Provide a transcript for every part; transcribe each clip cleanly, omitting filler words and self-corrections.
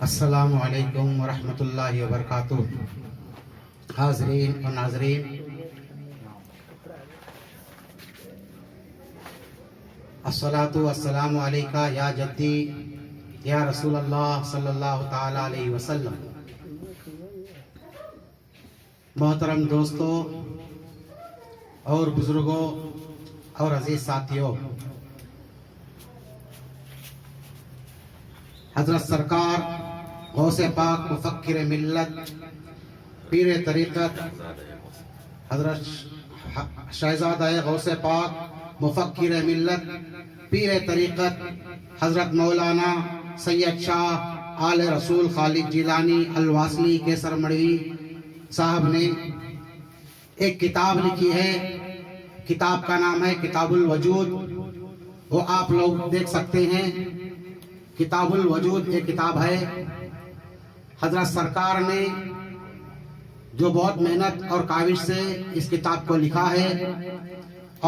السلام علیکم ورحمۃ اللہ وبرکاتہ۔ حاضرین و ناظرین، الصلاۃ والسلام علیکہ یا جدی یا رسول اللہ صلی اللہ تعالی علیہ وسلم۔ محترم دوستوں اور بزرگوں اور عزیز ساتھیوں، حضرت سرکار غوث پاک مفکر ملت پیر طریقت حضرت شہزادہ غوث پاک مفکر ملت پیر طریقت حضرت مولانا سید شاہ آل رسول خالد جیلانی الواصلی کیسر مڑوی صاحب نے ایک کتاب لکھی ہے۔ کتاب کا نام ہے کتاب الوجود۔ وہ آپ لوگ دیکھ سکتے ہیں، کتاب الوجود ایک کتاب ہے۔ حضرت سرکار نے جو بہت محنت اور کاوش سے اس کتاب کو لکھا ہے،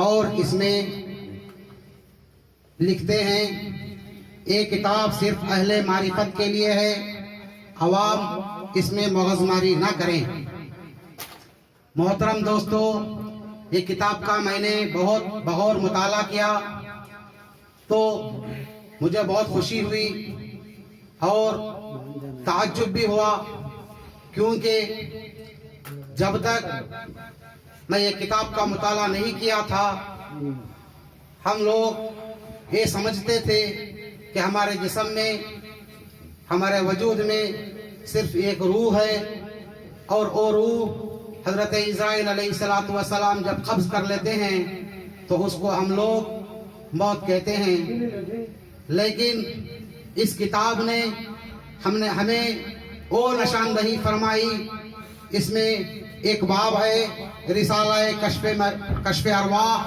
اور اس میں لکھتے ہیں یہ کتاب صرف اہل معرفت کے لیے ہے، عوام اس میں مغز ماری نہ کریں۔ محترم دوستو، یہ کتاب کا میں نے بہت بغور مطالعہ کیا تو مجھے بہت خوشی ہوئی اور تعجب بھی ہوا، کیونکہ جب تک میں یہ کتاب کا مطالعہ نہیں کیا تھا، ہم لوگ یہ سمجھتے تھے کہ ہمارے جسم میں، ہمارے وجود میں صرف ایک روح ہے، اور وہ روح حضرت عزرائیل علیہ السلام جب قبض کر لیتے ہیں تو اس کو ہم لوگ موت کہتے ہیں۔ لیکن اس کتاب نے ہمیں وہ نشاندہی فرمائی۔ اس میں ایک باب ہے رسالہ کشف ارواح۔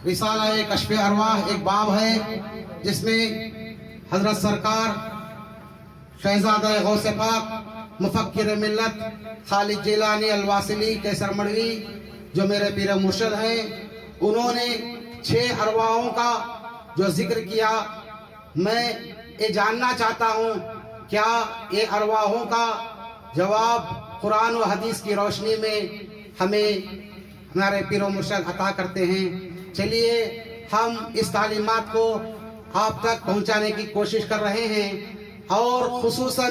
رسالہ کشف ارواح ایک باب ہے جس میں حضرت سرکار شہزادہ غوث پاک مفکر ملت خالد جیلانی الواصلی کیسر مڑوی جو میرے پیر مرشد ہیں، انہوں نے 6 ارواحوں کا جو ذکر کیا۔ میں یہ جاننا چاہتا ہوں کیا یہ ارواحوں کا جواب قرآن و حدیث کی روشنی میں ہمیں ہمارے پیر و مرشد عطا کرتے ہیں۔ چلیے ہم اس تعلیمات کو آپ تک پہنچانے کی کوشش کر رہے ہیں، اور خصوصاً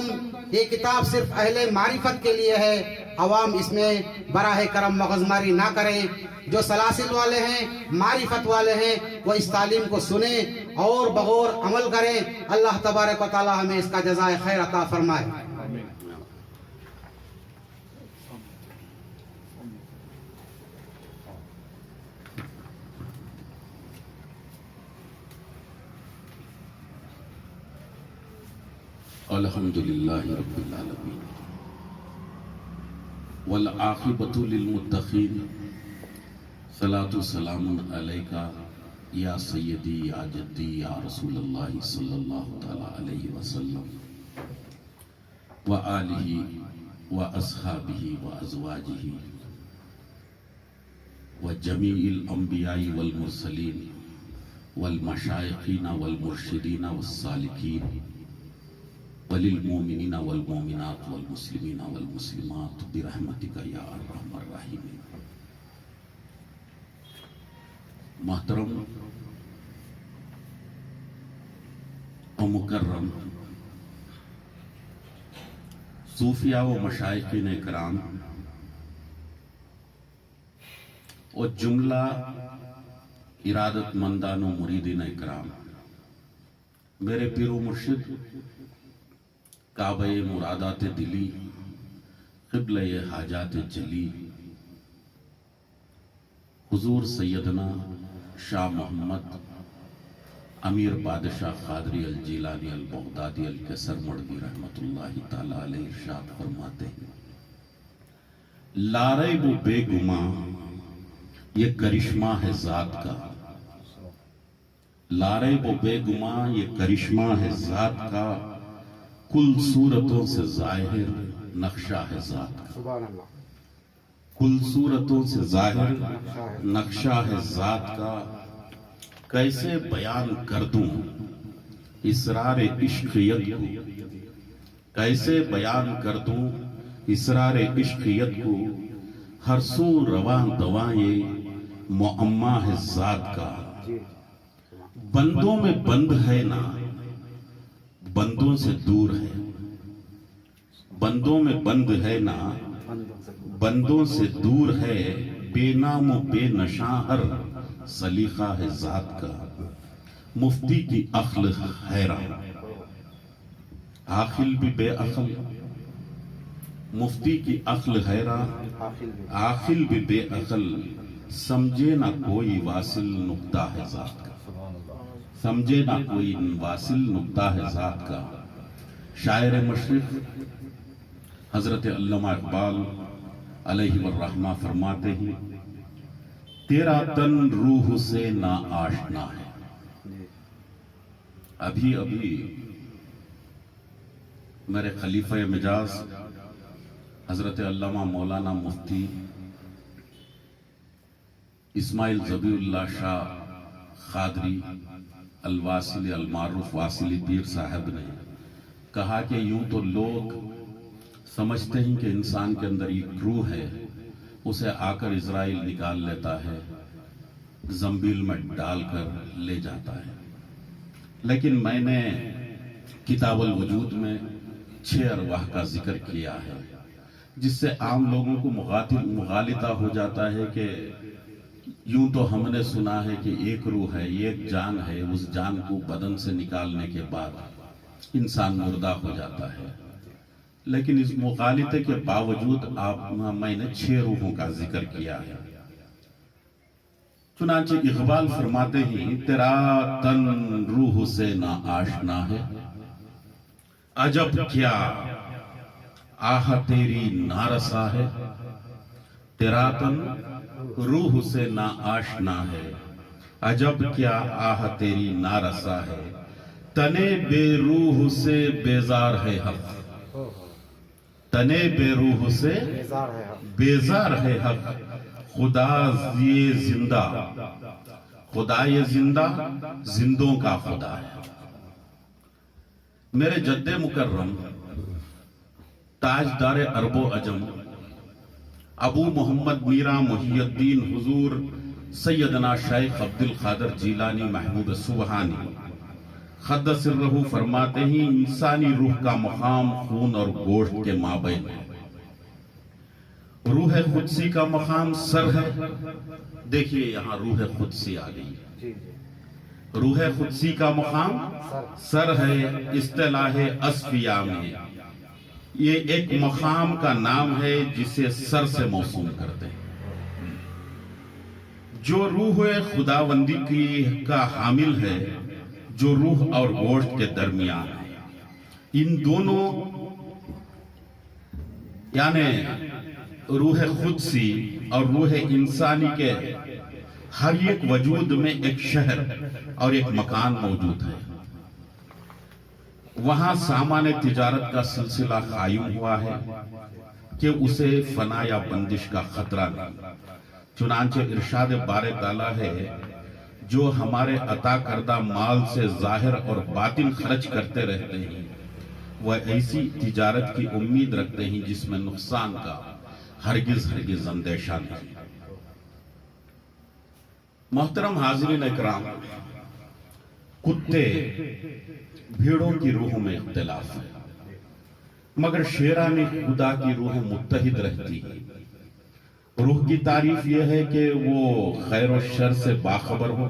یہ کتاب صرف اہل معرفت کے لیے ہے، عوام اس میں براہ کرم مغزماری نہ کریں۔ جو سلاسل والے ہیں، معرفت والے ہیں، وہ اس تعلیم کو سنیں اور بغور عمل کریں۔ اللہ تبارک و تعالی ہمیں اس کا جزائے خیر عطا فرمائے۔ الحمدللہ رب العالمین والعاقبۃ للمتقین، صلاۃ و سلام علیکہ یا سیدی یا جدی یا رسول اللہ صلی اللہ تعالی علیہ وسلم وآلہ واصحابہ وازواجہ وجمیع الانبیاء والمرسلین والمشائخین والمرشدین والسالکین وللمؤمنین والمؤمنات والمسلمین والمسلمات برحمتک یا ارحم الراحمین۔ محترم و مکرم صوفیاء و مشائخین اکرام و جملہ ارادت مندان و مریدین اکرام، میرے پیر و مرشد کعبہ مرادات دلی، قبلہ حاجات جلی، حضور سیدنا شاہ محمد امیر بادشاہ قادری الجیلانی البغدادی الکیسر مڑوی رحمت اللہ تعالی علیہ ارشاد فرماتے ہیں، لا ریب و بے گماں یہ کرشمہ ہے ذات کا، لا ریب و بے گماں یہ کرشمہ ہے ذات کا، کل صورتوں سے ظاہر نقشہ ہے ذات کا، سبحان اللہ۔ کل صورتوں سے ظاہر نقشہ ہے ذات کا، کیسے بیان کر دوں اسرار عشق یک کو، کیسے بیان کر دوں اسرار عشقیت کو، ہر سو رواں دواں یہ معمہ ہے ذات کا۔ بندوں میں بند ہے نا، بندوں سے دور ہے، بندوں میں بند ہے نا، بندوں سے دور ہے، بے نام و بے نشاں ہر سلیقہ ہے ذات کا۔ مفتی کی عقل حیران، عاقل بھی بے عقل، مفتی کی عقل حیران، عاقل بھی بے عقل، سمجھے نہ کوئی واصل نقطہ ہے ذات کا، سمجھے نہ کوئی واصل نقطہ ہے ذات کا۔ شاعر مشرق حضرت علامہ اقبال علیہ الرحمہ فرماتے ہیں، تیرا تن روح سے نا آشنا ہے۔ ابھی میرے خلیفہ مجاز حضرت علامہ مولانا مفتی اسماعیل ذبیح اللہ شاہ قادری الواصلی المعروف واصلی پیر صاحب نے کہا کہ یوں تو لوگ سمجھتے ہیں کہ انسان کے اندر ایک روح ہے، اسے آ کر اسرائیل نکال لیتا ہے، زنبیل میں ڈال کر لے جاتا ہے، لیکن میں نے کتاب الوجود میں 6 ارواح کا ذکر کیا ہے، جس سے عام لوگوں کو مغالطہ ہو جاتا ہے کہ یوں تو ہم نے سنا ہے کہ ایک روح ہے، ایک جان ہے، اس جان کو بدن سے نکالنے کے بعد انسان مردہ ہو جاتا ہے، لیکن اس مغالطے کے باوجود میں نے 6 روحوں کا ذکر کیا ہے۔ چنانچہ اقبال فرماتے ہیں، تیرا تن روح سے نا آشنا ہے، عجب کیا آہ تیری نارسا ہے، تیرا تن روح سے نا آشنا ہے، عجب کیا آہ تیری نارسا ہے، تنے بے روح سے بیزار ہے حق، تنے بے روح سے بیزار ہے حق، خدا یہ زندہ، خدا یہ زندہ زندوں کا خدا ہے۔ میرے جد مکرم تاجدار عرب و عجم ابو محمد میرا محی الدین حضور سیدنا شیخ عبد القادر جیلانی محمود سبحانی قدس سرہ فرماتے ہیں، انسانی روح کا مقام خون اور گوشت کے مابین ہے، روح قدسی کا مقام سر ہے۔ دیکھیے یہاں روح قدسی آ گئی، روح قدسی کا مقام سر ہے، اصطلاح اصفیاء میں یہ ایک مقام کا نام ہے جسے سر سے موسوم کرتے ہیں۔ جو روح خداوندی کی کا حامل ہے، جو روح اور گوشت کے درمیان ہے، ان دونوں یعنی روح قدسی اور روح انسانی کے ہر ایک وجود میں ایک شہر اور ایک مکان موجود ہے، وہاں سامان تجارت کا سلسلہ قائم ہوا ہے کہ اسے فنا یا بندش کا خطرہ نہیں۔ چنانچہ ارشاد بارے تعالیٰ ہے، جو ہمارے عطا کردہ مال سے ظاہر اور باطن خرچ کرتے رہتے ہیں، وہ ایسی تجارت کی امید رکھتے ہیں جس میں نقصان کا ہرگز اندیشہ نہیں۔ محترم حاضرین اکرام، کتے بھیڑوں کی روح میں اختلاف ہے، مگر شیرانی خدا کی روح متحد رہتی ہے۔ روح کی تعریف یہ ہے کہ وہ خیر و شر سے باخبر ہو،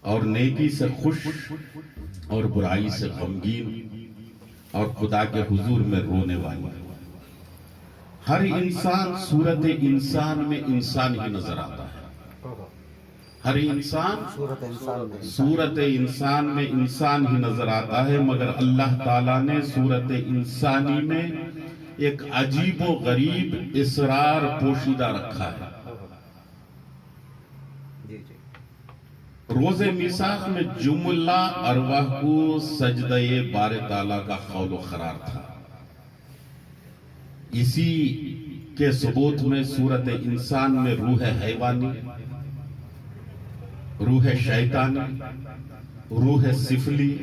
اور نیکی سے خوش اور برائی سے غمگین، اور خدا کے حضور میں رونے والی۔ ہر انسان صورت انسان میں انسان ہی نظر آتا ہے، ہر انسان صورت انسان میں انسان ہی نظر آتا ہے، مگر اللہ تعالیٰ نے صورت انسانی میں ایک عجیب و غریب اسرار پوشیدہ رکھا ہے۔ روز میثاق میں جملہ ارواح کو سجدہ بارے تعالیٰ کا قول و قرار تھا، اسی کے ثبوت میں صورت انسان میں روح حیوانی، روح شیطانی، روح سفلی،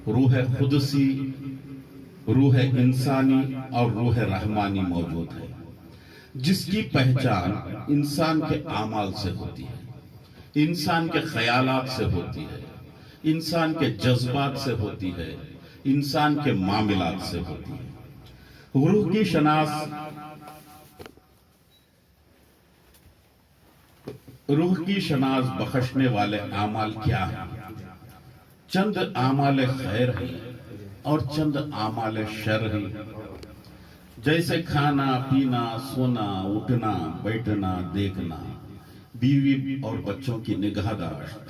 روح قدسی روح انسانی اور روح رحمانی موجود ہے، جس کی پہچان انسان کے اعمال سے ہوتی ہے، انسان کے خیالات سے ہوتی ہے، انسان کے جذبات سے ہوتی ہے، انسان کے معاملات سے ہوتی ہے۔ روح کی شناس بخشنے والے اعمال کیا ہیں؟ چند اعمال خیر ہیں اور چند اعمال شر ہیں، جیسے کھانا پینا، سونا، اٹھنا، بیٹھنا، دیکھنا، بیوی اور بچوں کی نگہداشت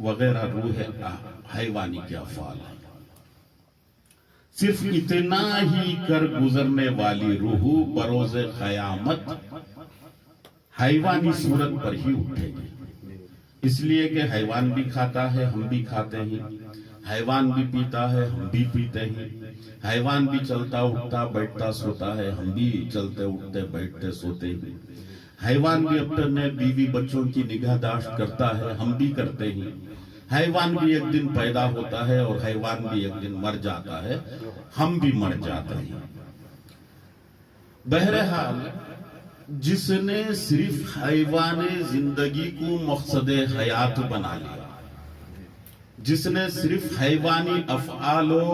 وغیرہ روح حیوانی کے افعال ہیں۔ صرف اتنا ہی کر گزرنے والی روح بروز قیامت حیوانی صورت پر ہی اٹھے گی، اس لیے کہ حیوان بھی کھاتا ہے، ہم بھی کھاتے ہیں، حیوان بھی پیتا ہے، ہم بھی پیتے ہیں، حیوان بھی چلتا اٹھتا بیٹھتا سوتا ہے، ہم بھی چلتے اٹھتے بیٹھتے سوتے ہیں، حیوان بھی اپنے بیوی بچوں کی نگہداشت کرتا ہے، ہم بھی کرتے ہیں، حیوان بھی ایک دن پیدا ہوتا ہے اور حیوان بھی ایک دن مر جاتا ہے، ہم بھی مر جاتے ہیں۔ بہرحال جس نے صرف حیوان زندگی کو مقصد حیات بنا لیا، جس نے صرف حیوانی افعال و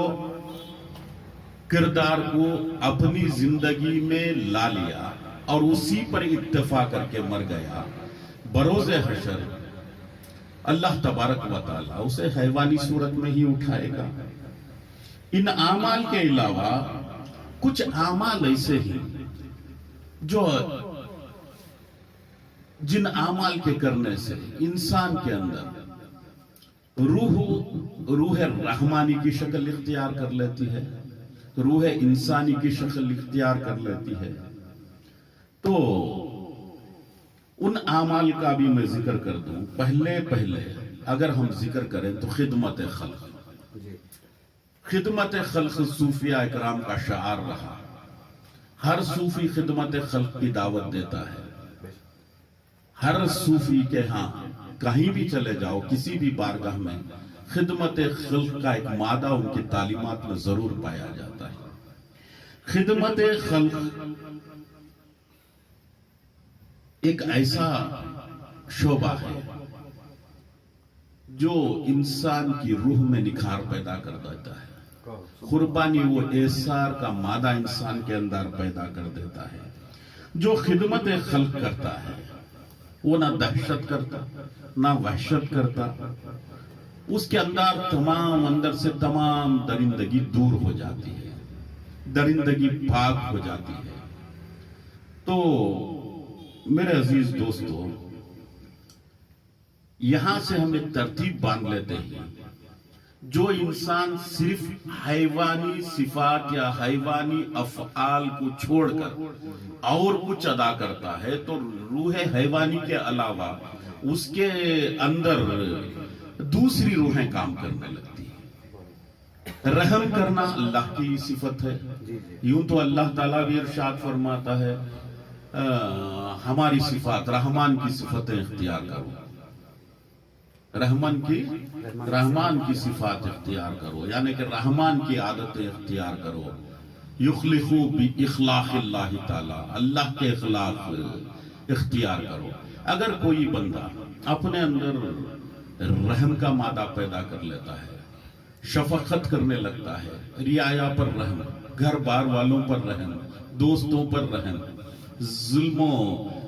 کردار کو اپنی زندگی میں لا لیا اور اسی پر اکتفا کر کے مر گیا، بروز حشر اللہ تبارک و تعالی اسے حیوانی صورت میں ہی اٹھائے گا۔ ان اعمال کے علاوہ کچھ اعمال ایسے ہیں جو جن اعمال کے کرنے سے انسان کے اندر روح رحمانی کی شکل اختیار کر لیتی ہے، روح انسانی کی شکل اختیار کر لیتی ہے۔ تو ان اعمال کا بھی میں ذکر کر دوں۔ پہلے اگر ہم ذکر کریں تو خدمت خلق، خدمت خلق صوفیاء اکرام کا شعار رہا۔ ہر صوفی خدمت خلق کی دعوت دیتا ہے، ہر صوفی کے ہاں کہیں بھی چلے جاؤ، کسی بھی بارگاہ میں خدمت خلق کا ایک مادہ ان کی تعلیمات میں ضرور پایا جاتا ہے۔ خدمت خلق ایک ایسا شعبہ ہے جو انسان کی روح میں نکھار پیدا کر دیتا ہے، قربانی و احسار کا مادہ انسان کے اندر پیدا کر دیتا ہے۔ جو خدمت خلق کرتا ہے وہ نہ دہشت کرتا نہ وحشت کرتا، اس کے اندر سے تمام درندگی دور ہو جاتی ہے، درندگی پاک ہو جاتی ہے۔ تو میرے عزیز دوستو، یہاں سے ہم ایک ترتیب باندھ لیتے ہیں۔ جو انسان صرف حیوانی صفات یا حیوانی افعال کو چھوڑ کر اور کچھ ادا کرتا ہے تو روح حیوانی کے علاوہ اس کے اندر دوسری روحیں کام کرنے لگتی ہیں۔ رحم کرنا اللہ کی صفت ہے، یوں تو اللہ تعالیٰ بھی ارشاد فرماتا ہے ہماری صفات رحمان کی صفتیں اختیار کرو، رحمان کی صفات اختیار کرو، یعنی کہ رحمان کی عادتیں اختیار کرو۔ یخلقو باخلاق اللہ تعالی، اللہ کے اخلاق اختیار کرو۔ اگر کوئی بندہ اپنے اندر رحم کا مادہ پیدا کر لیتا ہے، شفقت کرنے لگتا ہے، رعایا پر رحم، گھر بار والوں پر رحم، دوستوں پر رحم، ظلم و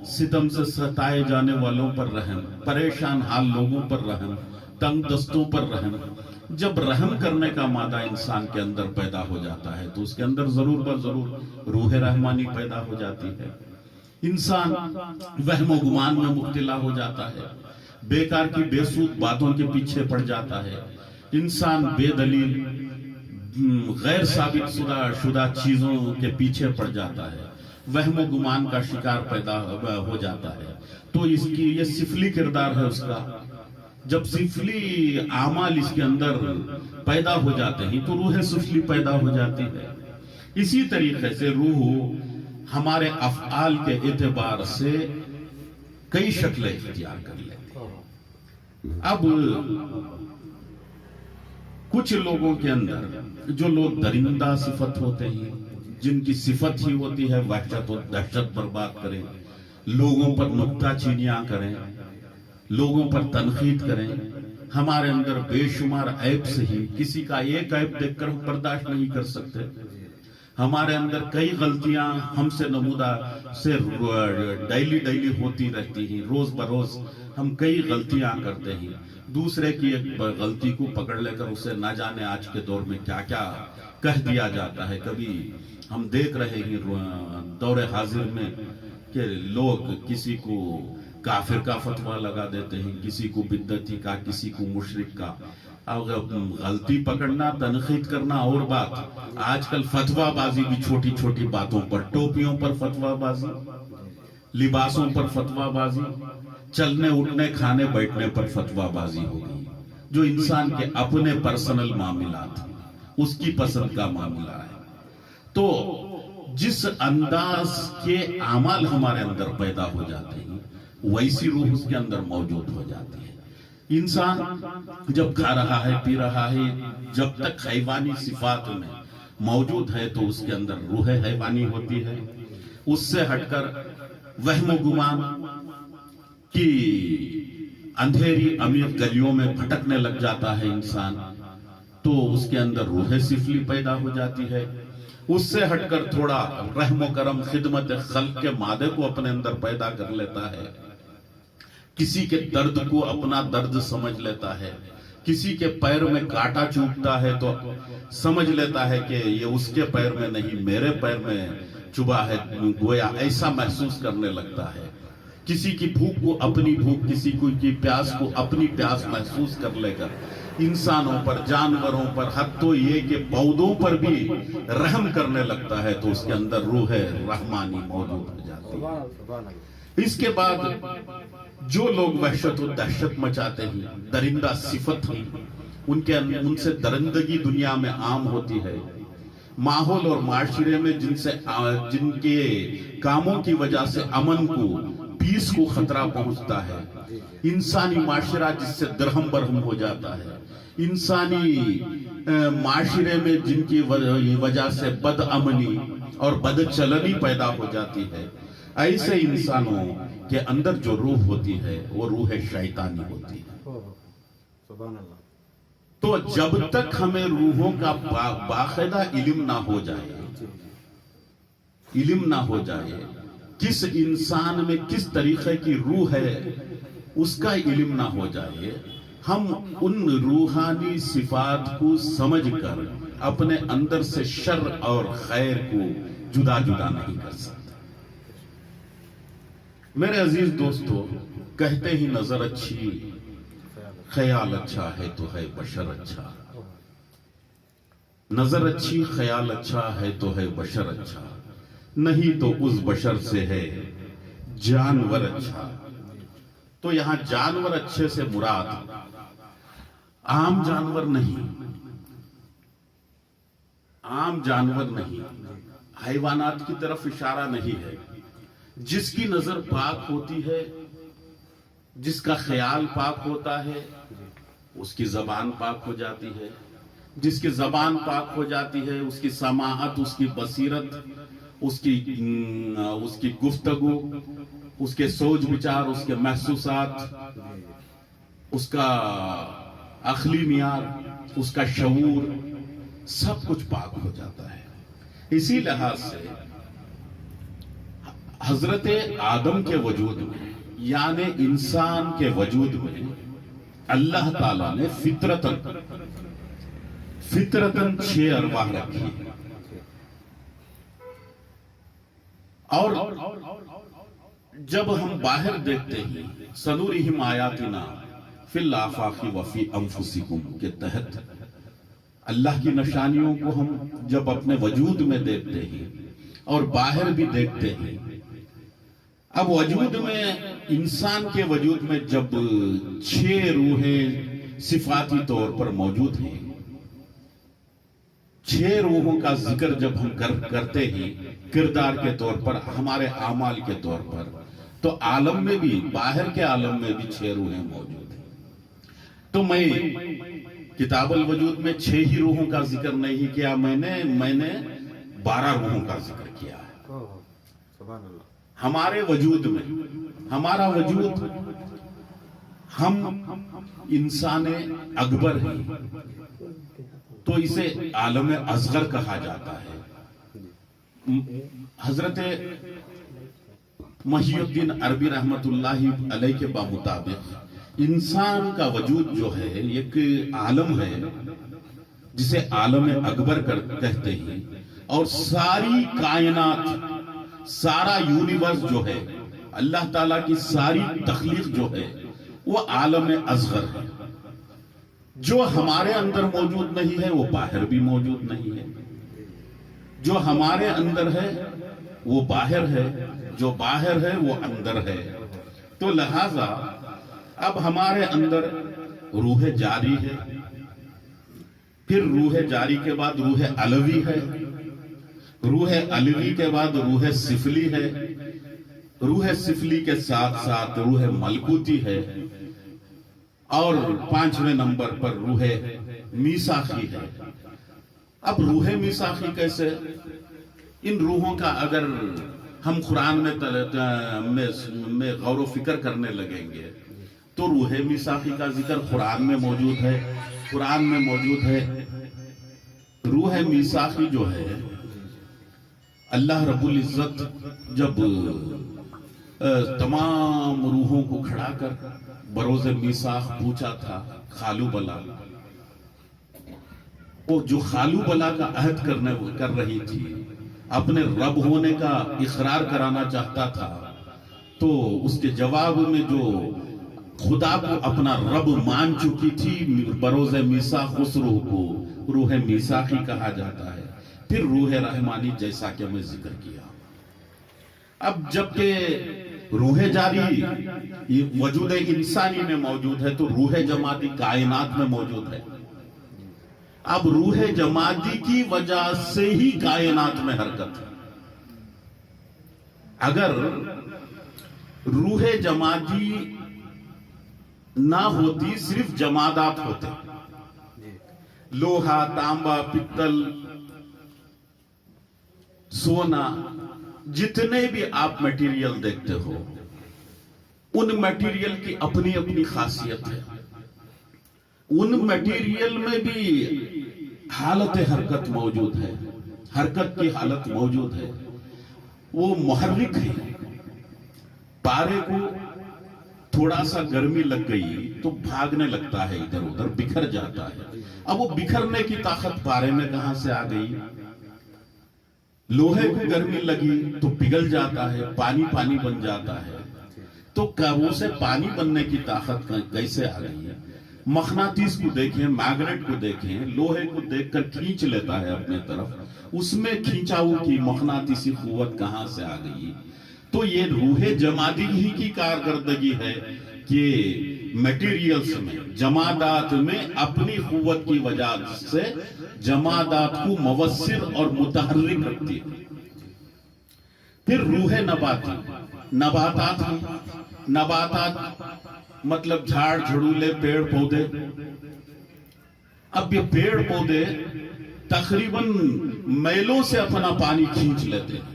ستم سے ستائے جانے والوں پر رحم، پریشان حال لوگوں پر رحم، تنگ دستوں پر رحم، جب رحم کرنے کا مادہ انسان کے اندر پیدا ہو جاتا ہے تو اس کے اندر ضرور بر ضرور روح رحمانی پیدا ہو جاتی ہے۔ انسان وہم و گمان میں مبتلا ہو جاتا ہے، بیکار کی بے سود باتوں کے پیچھے پڑ جاتا ہے، انسان بے دلیل غیر ثابت شدہ چیزوں کے پیچھے پڑ جاتا ہے، وہم و گمان کا شکار پیدا ہو جاتا ہے۔ تو اس کی یہ سفلی کردار ہے اس کا۔ جب سفلی اعمال اس کے اندر پیدا ہو جاتے ہیں تو روح سفلی پیدا ہو جاتی ہے۔ اسی طریقے سے روح ہمارے افعال کے اعتبار سے کئی شکلیں اختیار کر لیتی ہے۔ اب کچھ لوگوں کے اندر جو لوگ درندہ صفت ہوتے ہیں، جن کی صفت ہی ہوتی ہے وحشت و دہشت برباد کریں، لوگوں پر نکتہ چینیاں کریں، لوگوں پر تنقید کریں، ہمارے اندر بے شمار عیب سے ہی کسی کا ایک عیب دیکھ کر ہم برداشت نہیں کر سکتے. ہمارے اندر کئی غلطیاں ہم سے نمودہ سے ڈیلی ہوتی رہتی ہیں، روز بروز ہم کئی غلطیاں کرتے ہیں. دوسرے کی ایک غلطی کو پکڑ لے کر اسے نہ جانے آج کے دور میں کیا کیا کہہ دیا جاتا ہے. کبھی ہم دیکھ رہے ہیں دور حاضر میں کہ لوگ کسی کو کافر کا فتویٰ لگا دیتے ہیں، کسی کو بدعتی کا، کسی کو مشرک کا. غلطی پکڑنا، تنقید کرنا اور بات، آج کل فتویٰ بازی بھی چھوٹی چھوٹی باتوں پر، ٹوپیوں پر فتویٰ بازی، لباسوں پر فتویٰ بازی، چلنے اٹھنے کھانے بیٹھنے پر فتویٰ بازی ہو گئی، جو انسان کے اپنے پرسنل معاملات، اس کی پسند کا معاملہ ہے. تو جس انداز کے اعمال ہمارے اندر پیدا ہو جاتے ہیں ویسی روح اس کے اندر موجود ہو جاتی ہے. انسان جب کھا رہا ہے، پی رہا ہے، جب تک حیوانی صفات میں موجود ہے تو اس کے اندر روح حیوانی ہوتی ہے. اس سے ہٹ کر وہم و گمان کی اندھیری امیر گلیوں میں بھٹکنے لگ جاتا ہے انسان، تو اس کے اندر روح سفلی پیدا ہو جاتی ہے. اس سے ہٹ کر تھوڑا رحم و کرم، خدمت خلق کے مادے کو اپنے اندر پیدا کر لیتا ہے. کسی کے درد کو اپنا درد سمجھ لیتا ہے. کسی کے پیر میں کانٹا چبھتا ہے تو سمجھ لیتا ہے کہ یہ اس کے پیر میں نہیں، میرے پیر میں چبھا ہے، گویا ایسا محسوس کرنے لگتا ہے. کسی کی بھوک کو اپنی بھوک، کسی کی پیاس کو اپنی پیاس محسوس کر لے کر انسانوں پر، جانوروں پر، حتیٰ یہ کہ پودوں پر بھی رحم کرنے لگتا ہے تو اس کے اندر روح رحمانی موجود ہو جاتی ہے. اس کے بعد جو لوگ وحشت و دہشت مچاتے ہیں، درندہ صفت ہیں، ان سے درندگی دنیا میں عام ہوتی ہے. ماحول اور معاشرے میں جن کے کاموں کی وجہ سے امن کو، پیس کو خطرہ پہنچتا ہے. انسانی معاشرہ جس سے درہم برہم ہو جاتا ہے. انسانی معاشرے میں جن کی وجہ سے بد امنی اور بد چلنی پیدا ہو جاتی ہے. ایسے انسانوں کے اندر جو روح ہوتی ہے وہ روح شیطانی ہوتی ہے. تو جب تک ہمیں روحوں کا باقاعدہ علم نہ ہو جائے، کس انسان میں کس طریقے کی روح ہے اس کا علم نہ ہو جائے، ہم ان روحانی صفات کو سمجھ کر اپنے اندر سے شر اور خیر کو جدا نہیں کر سکتے. میرے عزیز دوستو، کہتے ہی نظر اچھی، خیال اچھا ہے تو ہے بشر اچھا. نظر اچھی، خیال اچھا ہے تو ہے بشر اچھا، نہیں تو اس بشر سے ہے جانور اچھا. تو یہاں جانور اچھے سے مراد عام جانور نہیں، حیوانات کی طرف اشارہ نہیں ہے. جس کی نظر پاک ہوتی ہے، جس کا خیال پاک ہوتا ہے، اس کی زبان پاک ہو جاتی ہے. جس کی زبان پاک ہو جاتی ہے، اس کی سماعت، اس کی بصیرت، اس کی گفتگو، اس کے سوچ بچار، اس کے محسوسات، اس کا عقلی معیار، اس کا شعور، سب کچھ پاک ہو جاتا ہے. اسی لحاظ سے حضرت آدم کے وجود میں، یعنی انسان کے وجود میں، اللہ تعالیٰ نے فطرتاً 6 ارواح رکھی ہے. اور جب ہم باہر دیکھتے ہیں سنورہم آیاتنا فی الآفاق وفی انفسکم کے تحت، اللہ کی نشانیوں کو ہم جب اپنے وجود میں دیکھتے ہیں اور باہر بھی دیکھتے ہیں. اب وجود میں، انسان کے وجود میں جب 6 روحیں صفاتی طور پر موجود ہیں، 6 روحوں کا ذکر جب ہم کرتے ہیں کردار کے طور پر، ہمارے اعمال کے طور پر، تو عالم میں بھی، باہر کے عالم میں بھی 6 روحیں موجود ہیں. تو میں کتاب الوجود میں 6 ہی روحوں کا ذکر نہیں کیا میں نے 12 روحوں کا ذکر کیا ہے ہمارے وجود میں. ہمارا وجود ہم انسان اکبر ہیں تو اسے عالم اصغر کہا جاتا ہے. حضرت محی الدین عربی رحمت اللہ علیہ کے بمطابق انسان کا وجود جو ہے ایک عالم ہے جسے عالم اکبر کہتے ہیں اور ساری کائنات سارا یونیورس جو ہے اللہ تعالیٰ کی ساری تخلیق جو ہے وہ عالم اصغر ہے. جو ہمارے اندر موجود نہیں ہے وہ باہر بھی موجود نہیں ہے. جو ہمارے اندر ہے وہ باہر ہے جو باہر ہے وہ اندر ہے. تو لہذا اب ہمارے اندر روح جاری ہے پھر روح جاری کے بعد روح علوی ہے روح علوی کے بعد روح سفلی ہے روح سفلی کے ساتھ ساتھ روح ملکوتی ہے اور 5ویں نمبر پر روح میثاقی ہے. اب روح میثاقی کیسے؟ ان روحوں کا اگر ہم قرآن میں غور و فکر کرنے لگیں گے تو روح میثاقی کا ذکر قرآن میں موجود ہے. روح میثاقی جو ہے اللہ رب العزت جب تمام روحوں کو کھڑا کر بروز میثاق پوچھا تھا خالو بلا وہ جو خالو بلا کا عہد کر رہی تھی اپنے رب ہونے کا اقرار کرانا چاہتا تھا تو اس کے جواب میں جو خدا کو اپنا رب مان چکی تھی بروز میثاق اس روح کو روح میثاقی کہا جاتا ہے. پھر روح رحمانی جیسا کہ میں ذکر کیا. اب جبکہ روح جاری وجود انسانی میں موجود ہے تو روح جمادی کائنات میں موجود ہے. اب روح جمادی کی وجہ سے ہی کائنات میں حرکت ہے. اگر روح جمادی نہ ہوتی صرف جمادات ہوتے لوہا تانبا پتل سونا جتنے بھی آپ میٹیریل دیکھتے ہو ان میٹیریل کی اپنی اپنی خاصیت ہے. ان میٹیریل میں بھی حالت حرکت موجود ہے حرکت کی حالت موجود ہے. وہ محرک ہے. پارے کو تھوڑا سا گرمی لگ گئی تو بھاگنے لگتا ہے ادھر ادھر بکھر جاتا ہے. اب وہ بکھرنے کی طاقت پارے میں کہاں سے آ گئی؟ لوہے کو گرمی لگی تو پگھل جاتا ہے پانی پانی بن جاتا ہے. تو وہ سے پانی بننے کی طاقت کیسے آ گئی ہے؟ مغناطیس کو دیکھیں میگنیٹ کو دیکھیں لوہے کو دیکھ کر کھینچ لیتا ہے اپنے طرف اس میں کھینچاؤ کی مغناطیسی قوت کہاں سے آ گئی؟ تو یہ روح جمادی ہی کی کارکردگی ہے کہ میٹیریلز میں جمادات میں اپنی قوت کی وجہ سے جمادات کو موثر اور متحرک رکھتی ہے. پھر روح نباتی نباتات ہیں. نباتات مطلب جھاڑ جھڑولے پیڑ پودے. اب یہ پیڑ پودے تقریباً میلوں سے اپنا پانی کھینچ لیتے ہیں.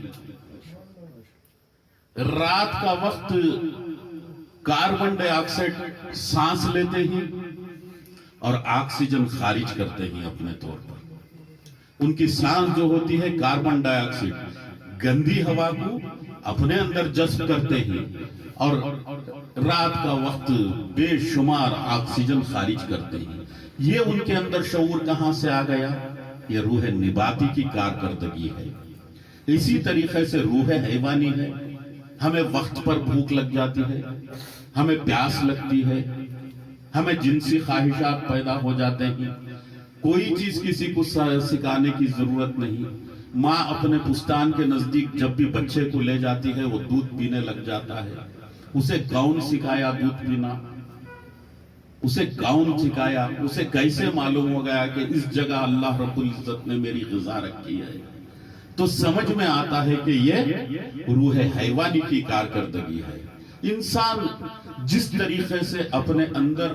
رات کا وقت کاربن ڈائی آکسائڈ سانس لیتے ہیں اور آکسیجن خارج کرتے ہیں اپنے طور پر. ان کی سانس جو ہوتی ہے کاربن ڈائی آکسائڈ گندی ہوا کو اپنے اندر جذب کرتے ہیں اور رات کا وقت بے شمار آکسیجن خارج کرتے ہیں. یہ ان کے اندر شعور کہاں سے آ گیا؟ یہ روح نباتی کی کارکردگی ہے. اسی طریقے سے روح حیوانی ہے. ہمیں وقت پر بھوک لگ جاتی ہے ہمیں پیاس لگتی ہے ہمیں جنسی خواہشات پیدا ہو جاتے ہیں. کوئی چیز کسی کو سکھانے کی ضرورت نہیں. ماں اپنے پستان کے نزدیک جب بھی بچے کو لے جاتی ہے وہ دودھ پینے لگ جاتا ہے. اسے کون سکھایا دودھ پینا؟ اسے کون سکھایا؟ اسے کیسے معلوم ہو گیا کہ اس جگہ اللہ رب العزت نے میری غذا رکھی ہے؟ تو سمجھ میں آتا ہے کہ یہ روح حیوانی کی کارکردگی ہے. انسان جس طریقے سے اپنے اندر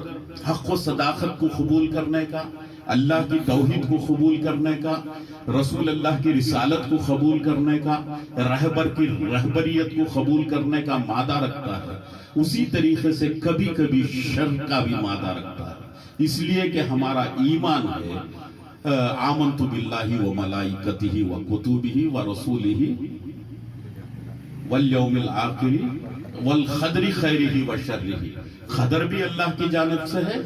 حق و صداقت کو قبول کرنے کا، اللہ کی توحید کو قبول کرنے کا، رسول اللہ کی رسالت کو قبول کرنے کا، رہبر کی رہبریت کو قبول کرنے کا مادہ رکھتا ہے، اسی طریقے سے کبھی کبھی شر کا بھی مادہ رکھتا ہے۔ اس لیے کہ ہمارا ایمان ہے آمنت باللہ و ملائکتہ و کتبہ و رسولہ والیوم الآخر والقدر خیرہ و شرہ۔ قدر بھی اللہ کی جانب سے ہے،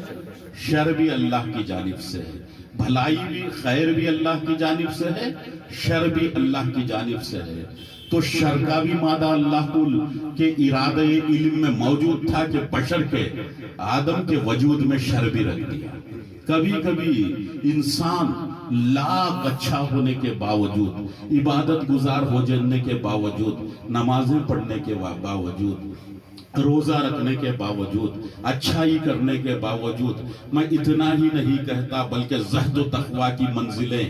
شر بھی اللہ کی جانب سے ہے، بھلائی بھی خیر بھی اللہ کی جانب سے ہے، شر بھی اللہ کی جانب سے ہے۔ تو شر کا بھی مادہ اللہ کے ارادہ علم میں موجود تھا کہ بشر کے آدم کے وجود میں شر بھی رکھ دیا۔ کبھی کبھی انسان لاکھ اچھا ہونے کے باوجود، عبادت گزار ہو جانے کے باوجود، نمازیں پڑھنے کے باوجود، روزہ رکھنے کے باوجود، اچھائی کرنے کے باوجود، میں اتنا ہی نہیں کہتا بلکہ زہد و تقوی کی منزلیں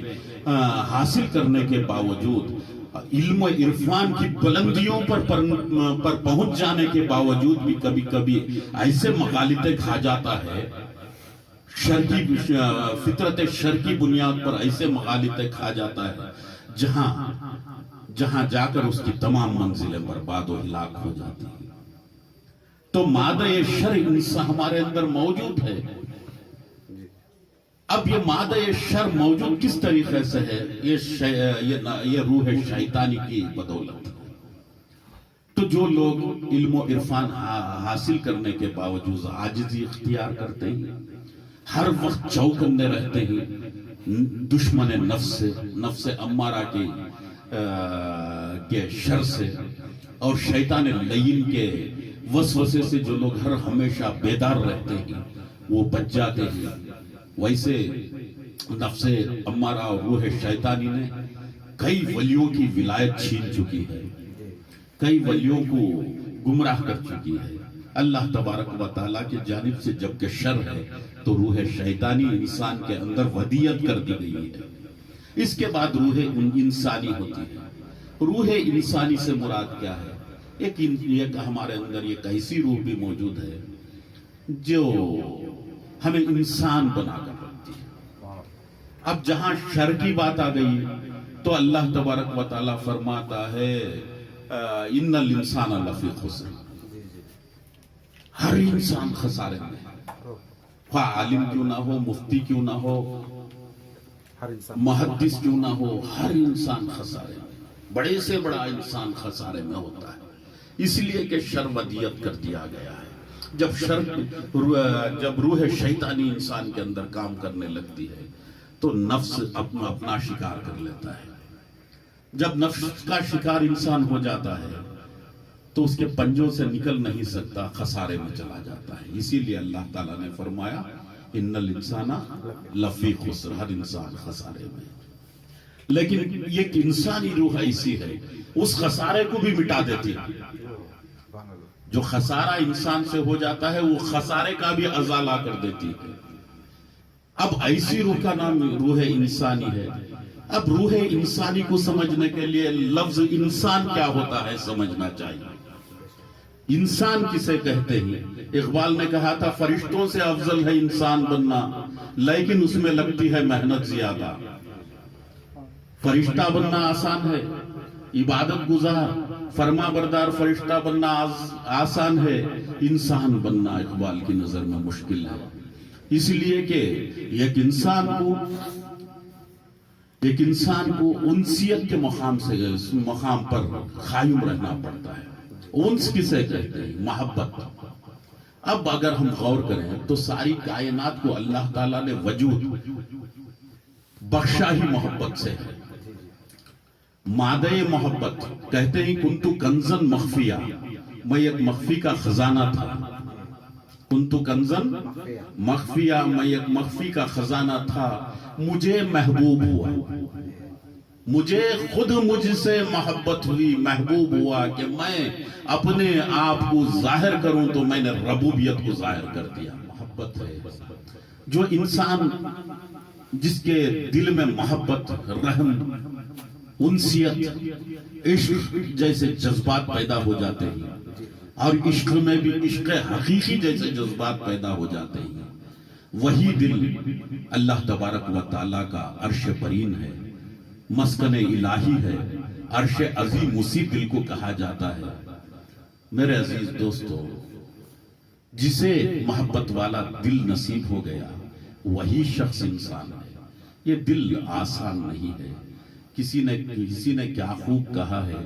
حاصل کرنے کے باوجود، علم و عرفان کی بلندیوں پر پہنچ جانے کے باوجود بھی کبھی کبھی ایسے مغالطے کھا جاتا ہے، فطرت شر کی بنیاد پر ایسے مغالطے کھا جاتا ہے جہاں جا کر اس کی تمام منزلیں برباد و ہلاک ہو جاتی ہیں۔ تو مادہ شر ہمارے اندر موجود ہے۔ اب یہ مادہ شر موجود کس طریقے سے ہے؟ یہ روح شیطانی کی بدولت۔ تو جو لوگ علم و عرفان حاصل کرنے کے باوجود عاجزی اختیار کرتے ہیں، ہر وقت چوکنے رہتے ہیں دشمن نفس امارہ کے شر سے اور شیطان لعین کے وسوسے سے، جو لوگ ہمیشہ بیدار رہتے ہیں وہ بچ جاتے ہیں۔ ویسے نفس امارہ اور روح شیطانی نے کئی ولیوں کی ولایت چھین چکی ہے، کئی ولیوں کو گمراہ کر چکی ہے۔ اللہ تبارک و تعالیٰ کی جانب سے جبکہ شر ہے تو روح شیطانی انسان کے اندر ودیت کر دی گئی ہے۔ اس کے بعد روح انسانی ہوتی ہے۔ روح انسانی سے مراد کیا ہے؟ ایک ہمارے اندر ایک ایسی روح بھی موجود ہے جو ہمیں انسان بنا کر رکھتی ہے۔ اب جہاں شر کی بات آ گئی تو اللہ تبارک و تعالیٰ فرماتا ہے ان الانسان لفی خسر، ہر انسان خسارے میں ہے، خواہ عالم کیوں نہ ہو، مفتی کیوں نہ ہو، محدث کیوں نہ ہو، ہر انسان خسارے میں، بڑے سے بڑا انسان خسارے میں ہوتا ہے۔ اس لیے کہ شر ودیت کر دیا گیا ہے۔ جب روح شیطانی انسان کے اندر کام کرنے لگتی ہے تو نفس اپنا شکار کر لیتا ہے۔ جب نفس کا شکار انسان ہو جاتا ہے تو اس کے پنجوں سے نکل نہیں سکتا، خسارے میں چلا جاتا ہے۔ اسی لیے اللہ تعالیٰ نے فرمایا ان الانسان لفی خسر، ہر انسان خسارے میں۔ لیکن یہ انسانی روح ایسی ہے اس خسارے کو بھی مٹا دیتی ہے۔ جو خسارہ انسان سے ہو جاتا ہے وہ خسارے کا بھی ازالہ کر دیتی ہے۔ اب ایسی روح کا نام روح انسانی ہے۔ اب روح انسانی کو سمجھنے کے لیے لفظ انسان کیا ہوتا ہے سمجھنا چاہیے۔ انسان کسے کہتے ہیں؟ اقبال نے کہا تھا فرشتوں سے افضل ہے انسان بننا، لیکن اس میں لگتی ہے محنت زیادہ۔ فرشتہ بننا آسان ہے، عبادت گزار فرما بردار فرشتہ بننا آسان ہے، انسان بننا اقبال کی نظر میں مشکل ہے۔ اس لیے کہ ایک انسان کو انسیت کے مقام پر قائم رہنا پڑتا ہے۔ انس کسے کہتے ہیں؟ محبت۔ اب اگر ہم غور کریں تو ساری کائنات کو اللہ تعالیٰ نے وجود بخشا ہی محبت سے ہے۔ مادہ محبت کہتے ہیں کنتو کنزن مخفیہ، میں ایک مخفی کا خزانہ تھا۔ کنتو کنزن مخفیہ، میں ایک مخفی کا خزانہ تھا، مجھے محبوب ہوا، مجھے خود مجھ سے محبت ہوئی، محبوب ہوا کہ میں اپنے آپ کو ظاہر کروں تو میں نے ربوبیت کو ظاہر کر دیا۔ محبت ہے جو انسان جس کے دل میں محبت، رحم، انسیت، عشق جیسے جذبات پیدا ہو جاتے ہیں اور عشق میں بھی عشق حقیقی جیسے جذبات پیدا ہو جاتے ہیں، وہی دل اللہ تبارک و تعالیٰ کا عرش برین ہے، مسکن الہی ہے، عرش عظیم اسی دل کو کہا جاتا ہے۔ میرے عزیز دوستو، جسے محبت والا دل نصیب ہو گیا وہی شخص انسان ہے۔ یہ دل آسان نہیں ہے۔ کسی نے کیا خوب کہا ہے،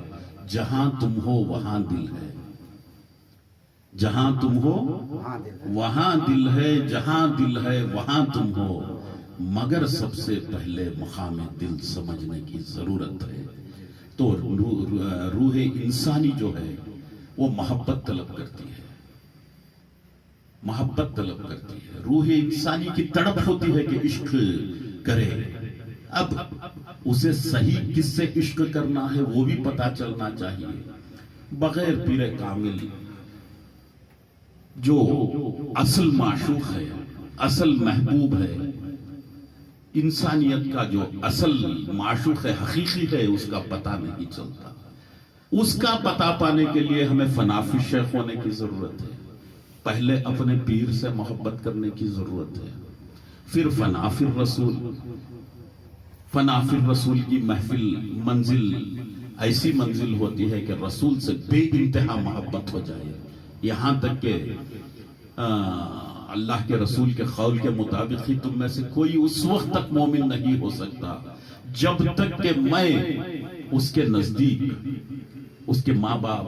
جہاں تم ہو وہاں دل ہے، جہاں تم ہو وہاں دل ہے، جہاں دل ہے وہاں تم ہو، مگر سب سے پہلے مقام دل سمجھنے کی ضرورت ہے۔ تو روح انسانی جو ہے وہ محبت طلب کرتی ہے، محبت طلب کرتی ہے۔ روح انسانی کی تڑپ ہوتی ہے کہ عشق کرے۔ اب اسے صحیح کس سے عشق کرنا ہے وہ بھی پتا چلنا چاہیے۔ بغیر پیر کامل جو اصل معشوق ہے، اصل محبوب ہے، انسانیت کا جو اصل معشوق حقیقی ہے، اس کا پتہ نہیں چلتا۔ اس کا پتہ پانے کے لیے ہمیں فنافی شیخ ہونے کی ضرورت ہے۔ پہلے اپنے پیر سے محبت کرنے کی ضرورت ہے، پھر فنافی الرسول۔ فنافی الرسول کی محفل منزل ایسی منزل ہوتی ہے کہ رسول سے بے انتہا محبت ہو جائے، یہاں تک کہ اللہ کے رسول کے قول کے مطابق ہی تم میں سے کوئی اس وقت تک مومن نہیں ہو سکتا جب تک کہ میں اس کے نزدیک اس کے ماں باپ،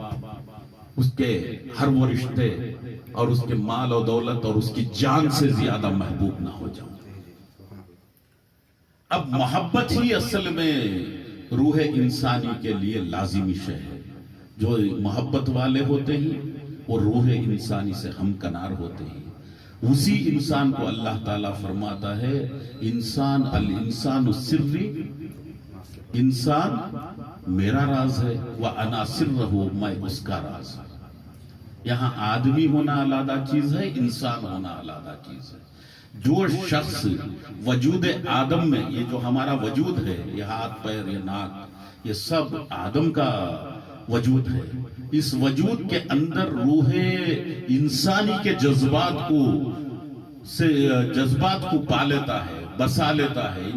اس کے ہر وہ رشتے اور اس کے مال و دولت اور اس کی جان سے زیادہ محبوب نہ ہو جاؤں۔ اب محبت ہی اصل میں روح انسانی کے لیے لازمی شے ہے۔ جو محبت والے ہوتے ہیں وہ روح انسانی سے ہمکنار ہوتے ہیں۔ اسی انسان کو اللہ تعالیٰ فرماتا ہے الانسان سری، انسان میرا راز ہے، وَأَنَا سِرُّهُ، میں اس کا راز ہوں۔ یہاں آدمی ہونا علیحدہ چیز ہے، انسان ہونا علیحدہ چیز ہے۔ جو شخص وجود آدم میں، یہ جو ہمارا وجود ہے، یہ ہاتھ پیر یہ ناک یہ سب آدم کا وجود ہے، اس وجود کے اندر روح انسانی کے جذبات کو پا لیتا ہے، بسا لیتا ہے۔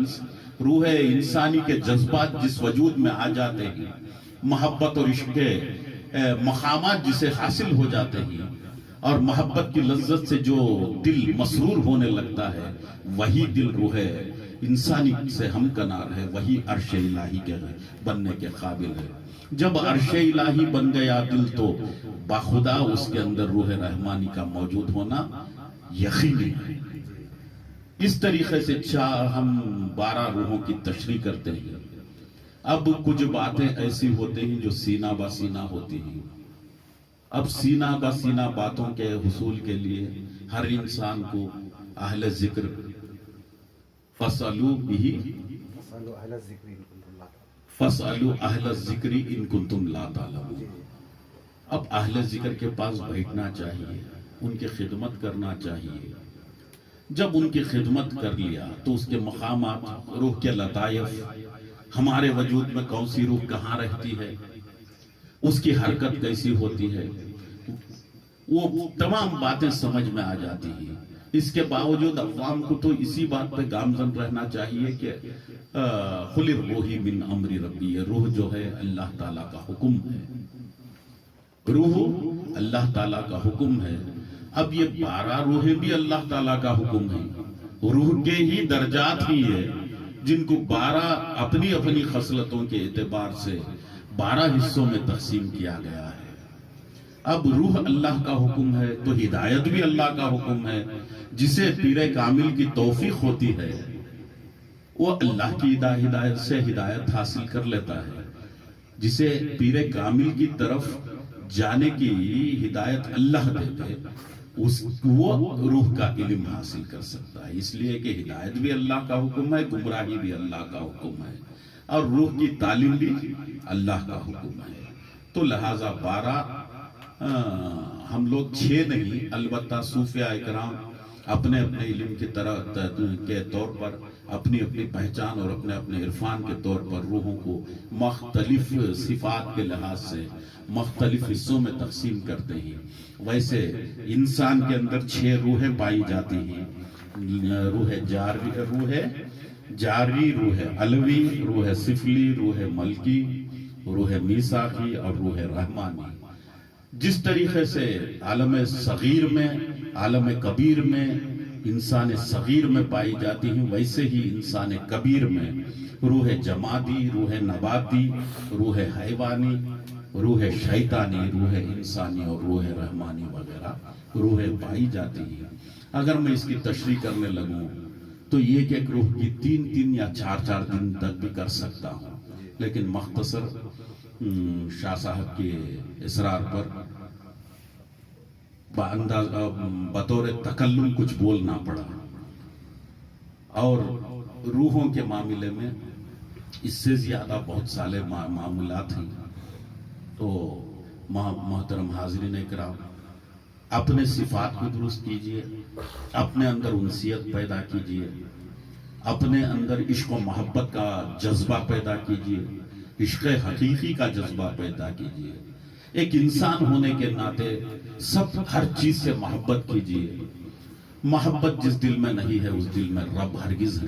روح انسانی کے جذبات جس وجود میں آ جاتے ہیں، محبت اور عشق کے مقامات جسے حاصل ہو جاتے ہیں، اور محبت کی لذت سے جو دل مسرور ہونے لگتا ہے، وہی دل روح انسانی سے ہمکنار ہے، وہی عرش الہی کے بننے کے قابل ہے۔ جب عرش الہی بن گیا دل تو باخدا اس کے اندر روح رحمانی کا موجود ہونا یقینی ہے۔ اس طریقے سے ہم 12 روحوں کی تشریح کرتے ہیں۔ اب کچھ باتیں ایسی ہوتی ہیں جو سینہ بہ سینہ ہوتی ہیں۔ اب سینہ بہ سینہ باتوں کے حصول کے لیے ہر انسان کو اہل ذکر فَاسْأَلُوا اہل الذکر ان کنتم لا تعلمون۔ اب اہل ذکر کے پاس بیٹھنا چاہیے، ان کی خدمت کرنا چاہیے۔ جب ان کی خدمت کر لیا تو اس کے مقامات، روح کے لطائف، ہمارے وجود میں کون سی روح کہاں رہتی ہے، اس کی حرکت کیسی ہوتی ہے، وہ تمام باتیں سمجھ میں آ جاتی ہیں۔ اس کے باوجود عوام کو تو اسی بات پہ گامزن رہنا چاہیے کہ قُلِ الرُّوحِ مِنْ أَمْرِ رَبِّي، یہ روح جو ہے اللہ تعالیٰ کا حکم ہے، روح اللہ تعالیٰ کا حکم ہے۔ اب یہ 12 روحیں بھی اللہ تعالیٰ کا حکم ہے، روح کے ہی درجات ہی ہے، جن کو 12 اپنی اپنی خصلتوں کے اعتبار سے 12 حصوں میں تقسیم کیا گیا ہے۔ اب روح اللہ کا حکم ہے تو ہدایت بھی اللہ کا حکم ہے۔ جسے پیر کامل کی توفیق ہوتی ہے وہ اللہ کی ہدایت سے ہدایت حاصل کر لیتا ہے۔ جسے پیر کامل کی طرف جانے کی ہدایت اللہ دیتے وہ روح کا علم حاصل کر سکتا ہے۔ اس لیے کہ ہدایت بھی اللہ کا حکم ہے، گمراہی بھی اللہ کا حکم ہے، اور روح کی تعلیم بھی اللہ کا حکم ہے۔ تو لہٰذا 12 ہم لوگ 6 نہیں، البتہ صوفیاء اکرام اپنے اپنے علم کی کے طور پر، اپنی اپنی پہچان اور اپنے اپنے عرفان کے طور پر روحوں کو مختلف صفات کے لحاظ سے مختلف حصوں میں تقسیم کرتے ہیں، ویسے انسان کے اندر 6 روحیں پائی جاتی ہیں۔ روح جاری، روح علوی، روح سفلی، روح ملکی، روح میثاقی اور روح رحمانی۔ جس طریقے سے عالم صغیر میں، عالم کبیر میں انسان صغیر میں پائی جاتی ہیں، ویسے ہی انسان کبیر میں روح جمادی، روح نباتی، روح حیوانی، روح شیطانی، روح انسانی اور روح رحمانی وغیرہ روحیں پائی جاتی ہیں۔ اگر میں اس کی تشریح کرنے لگوں تو یہ کہ ایک روح کی 3 یا 4 دن تک بھی کر سکتا ہوں، لیکن مختصر شاہ صاحب کے اصرار پر بطور تکلم کچھ بولنا پڑا۔ اور روحوں کے معاملے میں اس سے زیادہ بہت سارے معاملات ہیں، تو محترم حاضرین اکرام، اپنے صفات کو درست کیجئے، اپنے اندر انسیت پیدا کیجئے، اپنے اندر عشق و محبت کا جذبہ پیدا کیجئے، عشق حقیقی کا جذبہ پیدا کیجئے۔ ایک انسان ہونے کے ناطے ہر چیز سے محبت کیجئے۔ محبت جس دل میں نہیں ہے اس دل میں رب ہرگز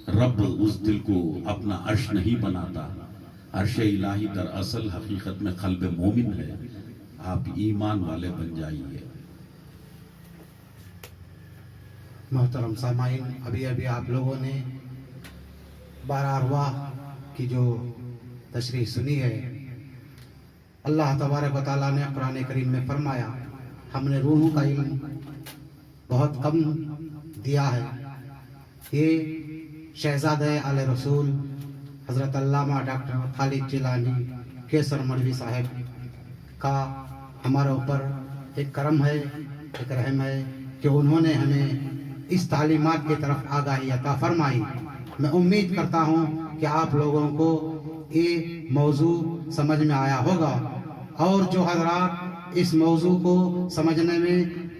رب اس دل کو اپنا عرش نہیں بناتا۔ عرش الہی دراصل حقیقت میں قلب مومن ہے۔ آپ ایمان والے بن جائیے۔ محترم سامعین، ابھی آپ لوگوں نے 12 ارواح کی جو تشریح سنی ہے، اللہ تبارک و تعالیٰ نے قرآن کریم میں فرمایا، ہم نے روحوں کا علم بہت کم دیا ہے۔ یہ شہزادہ آل رسول حضرت علامہ ڈاکٹر خالد جیلانی کیسر مولوی صاحب کا ہمارے اوپر ایک کرم ہے، ایک رحم ہے کہ انہوں نے ہمیں اس تعلیمات کی طرف آگاہی عطا فرمائی۔ میں امید کرتا ہوں کہ آپ لوگوں کو یہ موضوع سمجھ میں آیا ہوگا، اور جو حضرات اس موضوع کو سمجھنے میں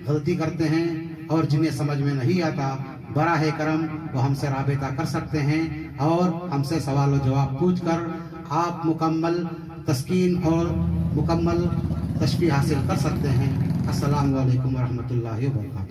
غلطی کرتے ہیں اور جنہیں سمجھ میں نہیں آتا، براہ کرم وہ ہم سے رابطہ کر سکتے ہیں اور ہم سے سوال و جواب پوچھ کر آپ مکمل تسکین اور مکمل تشفیع حاصل کر سکتے ہیں۔ السلام علیکم ورحمۃ اللہ وبرکاتہ۔